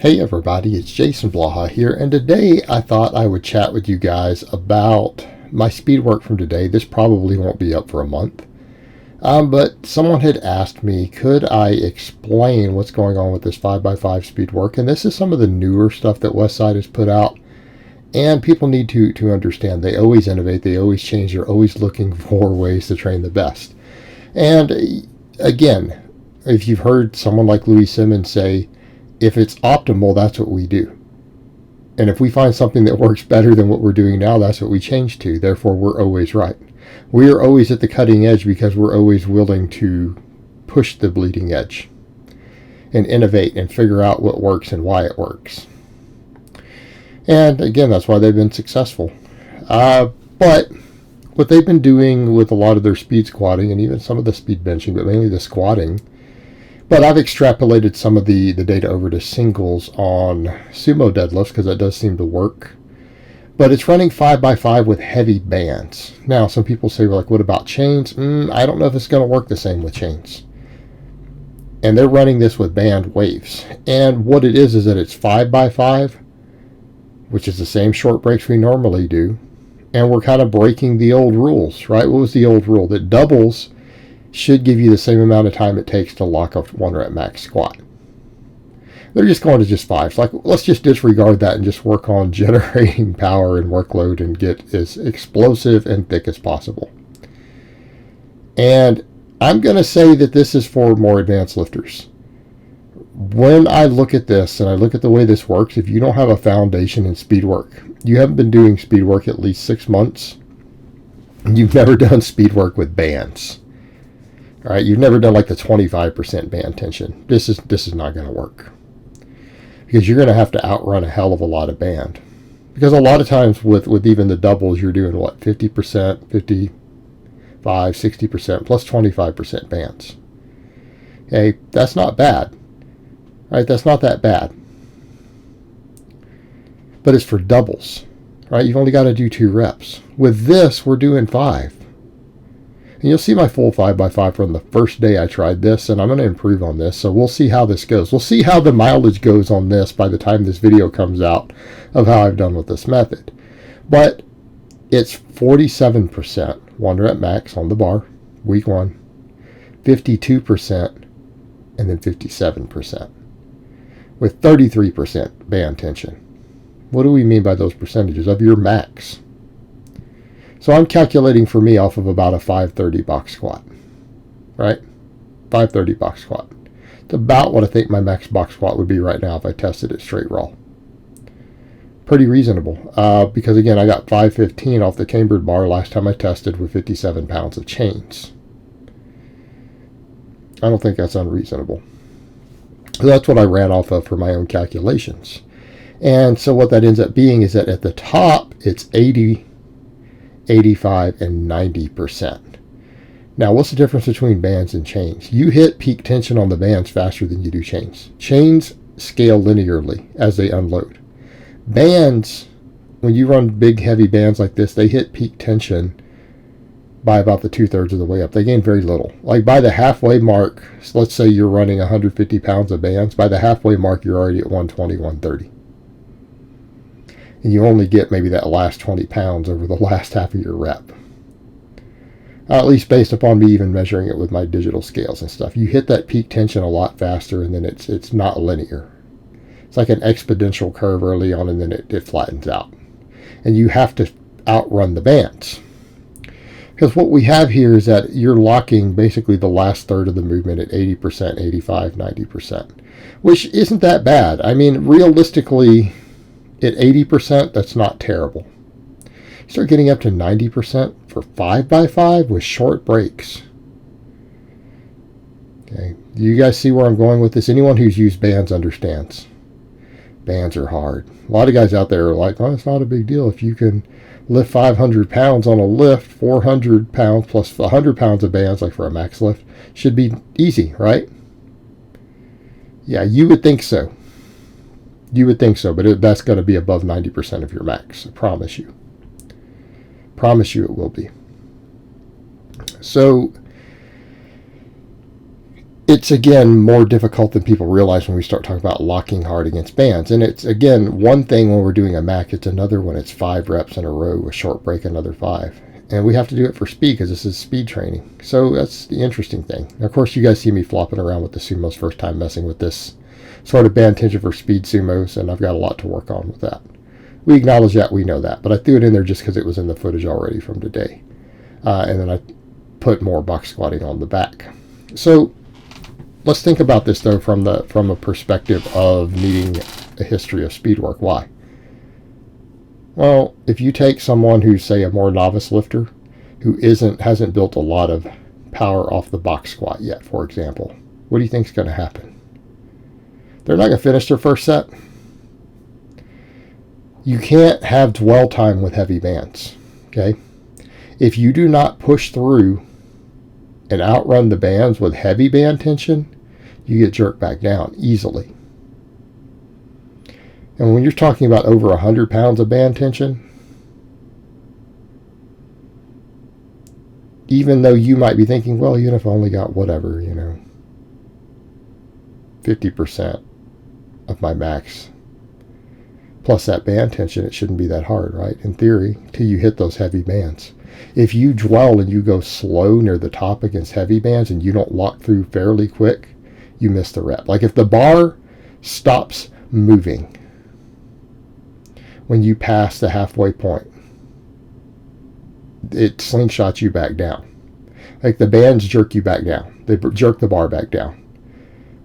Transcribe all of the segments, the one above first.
Hey everybody, it's Jason Blaha here, and today I thought I would chat with you guys about my speed work from today. This probably won't be up for a month, but someone had asked me, could I explain what's going on with this 5x5 speed work? And this is some of the newer stuff that Westside has put out, and people need to understand. They always innovate, they always change, they're always looking for ways to train the best. And again, if you've heard someone like Louis Simmons say, if it's optimal, that's what we do. And if we find something that works better than what we're doing now, that's what we change to. Therefore, we're always right. We are always at the cutting edge because we're always willing to push the bleeding edge and innovate and figure out what works and why it works. And again, that's why they've been successful. But what they've been doing with a lot of their speed squatting and even some of the speed benching, but mainly the squatting, but I've extrapolated some of the data over to singles on sumo deadlifts because that does seem to work. But it's running 5x5 with heavy bands. Now, some people say, well, like, what about chains? I don't know if it's going to work the same with chains. And they're running this with band waves. And what it is that it's 5x5, which is the same short breaks we normally do. And we're kind of breaking the old rules, right? What was the old rule? That doubles should give you the same amount of time it takes to lock a 1 rep max squat. They're just going to just 5. Like, let's just disregard that and just work on generating power and workload and get as explosive and thick as possible. And I'm going to say that this is for more advanced lifters. When I look at this and I look at the way this works, if you don't have a foundation in speed work, you haven't been doing speed work at least 6 months, and you've never done speed work with bands. All right, you've never done like the 25% band tension. This is not going to work because you're going to have to outrun a hell of a lot of band. Because a lot of times with even the doubles, you're doing what, 50%, 55, 60% plus 25% bands. Okay, that's not bad. All right, that's not that bad. But it's for doubles. Right, you've only got to do 2 reps. With this, we're doing 5. And you'll see my full 5x5 from the first day I tried this, and I'm going to improve on this. So we'll see how this goes. We'll see how the mileage goes on this by the time this video comes out of how I've done with this method. But it's 47% 1 rep max on the bar, week 1, 52%, and then 57%, with 33% band tension. What do we mean by those percentages of your max? So I'm calculating for me off of about a 530 box squat, right? 530 box squat. It's about what I think my max box squat would be right now if I tested it straight raw. Pretty reasonable, because again, I got 515 off the cambered bar last time I tested with 57 pounds of chains. I don't think that's unreasonable. So that's what I ran off of for my own calculations. And so what that ends up being is that at the top, it's 80, 85, and 90%. Now, what's the difference between bands and chains? You hit peak tension on the bands faster than you do chains. Chains scale linearly as they unload. Bands, when you run big, heavy bands like this, they hit peak tension by about the 2/3 of the way up. They gain very little. Like by the halfway mark, so let's say you're running 150 pounds of bands. By the halfway mark, you're already at 120, 130. And you only get maybe that last 20 pounds over the last half of your rep. At least based upon me even measuring it with my digital scales and stuff. You hit that peak tension a lot faster, and then it's not linear. It's like an exponential curve early on, and then it flattens out. And you have to outrun the bands. Because what we have here is that you're locking basically the last third of the movement at 80%, 85, 90%. Which isn't that bad. I mean, realistically, at 80%, that's not terrible. You start getting up to 90% for 5x5 with short breaks. Okay, do you guys see where I'm going with this? Anyone who's used bands understands. Bands are hard. A lot of guys out there are like, oh, it's not a big deal. If you can lift 500 pounds on a lift, 400 pounds plus 100 pounds of bands, like for a max lift, should be easy, right? Yeah, you would think so. You would think so, but that's going to be above 90% of your max. I promise you. Promise you it will be. So it's again more difficult than people realize when we start talking about locking hard against bands. And it's again one thing when we're doing a Mac, it's another when it's 5 reps in a row with short break, another 5. And we have to do it for speed because this is speed training. So that's the interesting thing. Now, of course, you guys see me flopping around with the sumos first time messing with this sort of band tension for speed sumos, and I've got a lot to work on with that. We acknowledge that, we know that, but I threw it in there just because it was in the footage already from today. And then I put more box squatting on the back. So let's think about this though from a perspective of needing a history of speed work. Why? Well, if you take someone who's, say, a more novice lifter who hasn't built a lot of power off the box squat yet, for example, what do you think is going to happen? They're not going to finish their first set. You can't have dwell time with heavy bands, okay? If you do not push through and outrun the bands with heavy band tension, you get jerked back down easily. And when you're talking about over 100 pounds of band tension, even though you might be thinking, well, even if I only got whatever, 50% of my max, plus that band tension, it shouldn't be that hard, right? In theory, till you hit those heavy bands. If you dwell and you go slow near the top against heavy bands and you don't lock through fairly quick, you miss the rep. Like if the bar stops moving when you pass the halfway point, it slingshots you back down. Like the bands jerk you back down. They jerk the bar back down.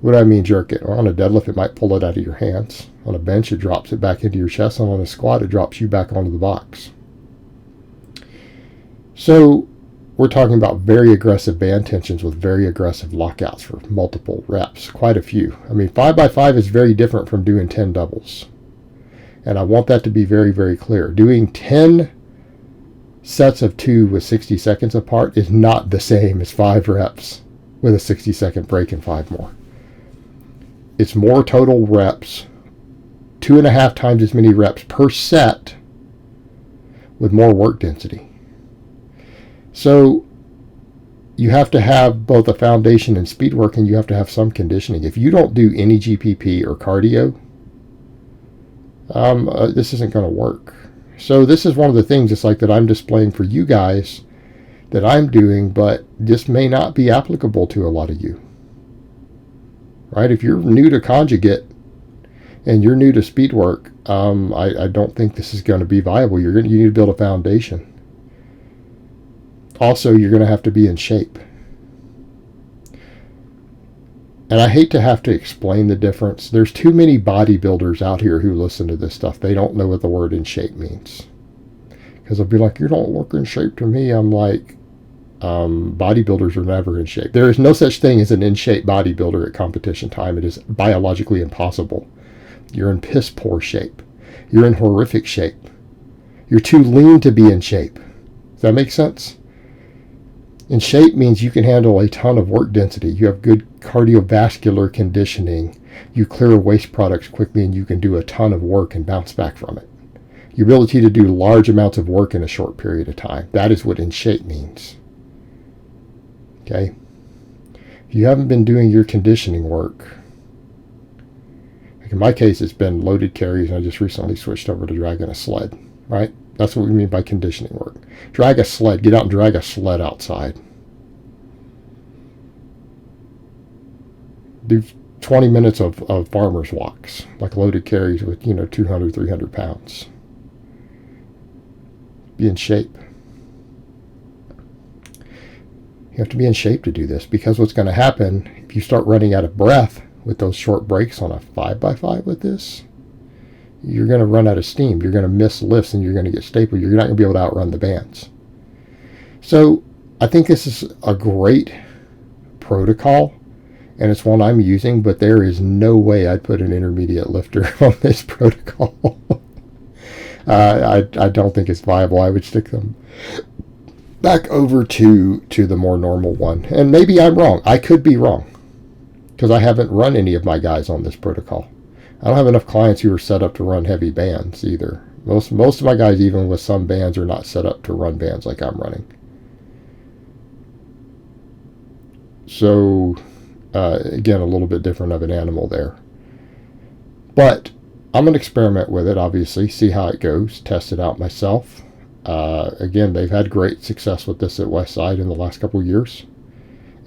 What do I mean jerk it? Well, on a deadlift, it might pull it out of your hands. On a bench, it drops it back into your chest. And on a squat, it drops you back onto the box. So we're talking about very aggressive band tensions with very aggressive lockouts for multiple reps, quite a few. I mean, 5x5 is very different from doing 10 doubles. And I want that to be very, very clear. Doing 10 sets of 2 with 60 seconds apart is not the same as 5 reps with a 60-second break and 5 more. It's more total reps, 2.5 times as many reps per set with more work density. So you have to have both a foundation and speed work, and you have to have some conditioning. If you don't do any GPP or cardio, this isn't going to work. So this is one of the things, it's like that I'm displaying for you guys that I'm doing, but this may not be applicable to a lot of you. Right? If you're new to conjugate and you're new to speed work, I don't think this is going to be viable. You need to build a foundation. Also, you're going to have to be in shape. And I hate to have to explain the difference. There's too many bodybuilders out here who listen to this stuff. They don't know what the word in shape means. Because they'll be like, you don't look in shape to me. I'm like, bodybuilders are never in shape. There is no such thing as an in-shape bodybuilder at competition time. It is biologically impossible. You're in piss poor shape. You're in horrific shape. You're too lean to be in shape. Does that make sense? In shape means you can handle a ton of work density. You have good cardiovascular conditioning. You clear waste products quickly, and you can do a ton of work and bounce back from it. Your ability to do large amounts of work in a short period of time. That is what in shape means. Okay? If you haven't been doing your conditioning work, like in my case, it's been loaded carries, and I just recently switched over to dragging a sled, right? That's what we mean by conditioning work. Drag a sled. Get out and drag a sled outside. Do 20 minutes of farmer's walks, like loaded carries with, 200, 300 pounds. Be in shape. You have to be in shape to do this, because what's going to happen if you start running out of breath with those short breaks on a 5x5 with this, you're going to run out of steam. You're going to miss lifts, and you're going to get stapled. You're not going to be able to outrun the bands. So I think this is a great protocol, and it's one I'm using, but there is no way I'd put an intermediate lifter on this protocol. I don't think it's viable. I would stick them back over to the more normal one. And maybe I'm wrong. I could be wrong, because I haven't run any of my guys on this protocol. I don't have enough clients who are set up to run heavy bands either. Most of my guys, even with some bands, are not set up to run bands like I'm running. So Again, a little bit different of an animal there. But I'm going to experiment with it, obviously, see how it goes, test it out myself. Again, they've had great success with this at Westside in the last couple of years.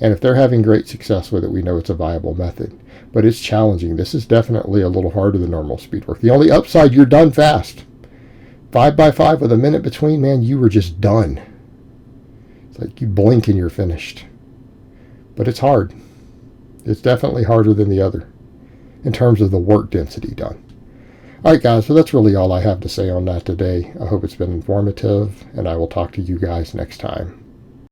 And if they're having great success with it, we know it's a viable method. But it's challenging. This is definitely a little harder than normal speed work. The only upside, you're done fast. 5x5 with a minute between, man, you were just done. It's like you blink and you're finished. But it's hard. It's definitely harder than the other in terms of the work density done. All right, guys, so that's really all I have to say on that today. I hope it's been informative, and I will talk to you guys next time.